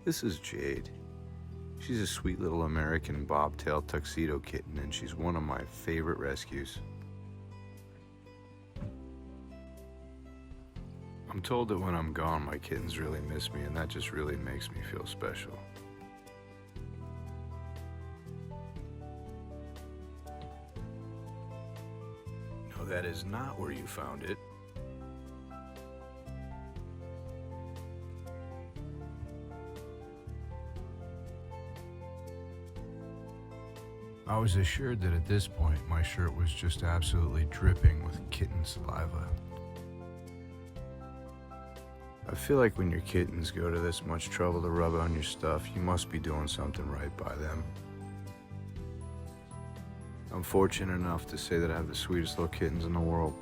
This is Jade. She's a sweet little American bobtail tuxedo kitten, and she's one of my favorite rescues. I'm told that when I'm gone, my kittens really miss me, and that just really makes me feel special. No, that is not where you found it. I was assured that at this point my shirt was just absolutely dripping with kitten saliva. I feel like when your kittens go to this much trouble to rub on your stuff, you must be doing something right by them. I'm fortunate enough to say that I have the sweetest little kittens in the world.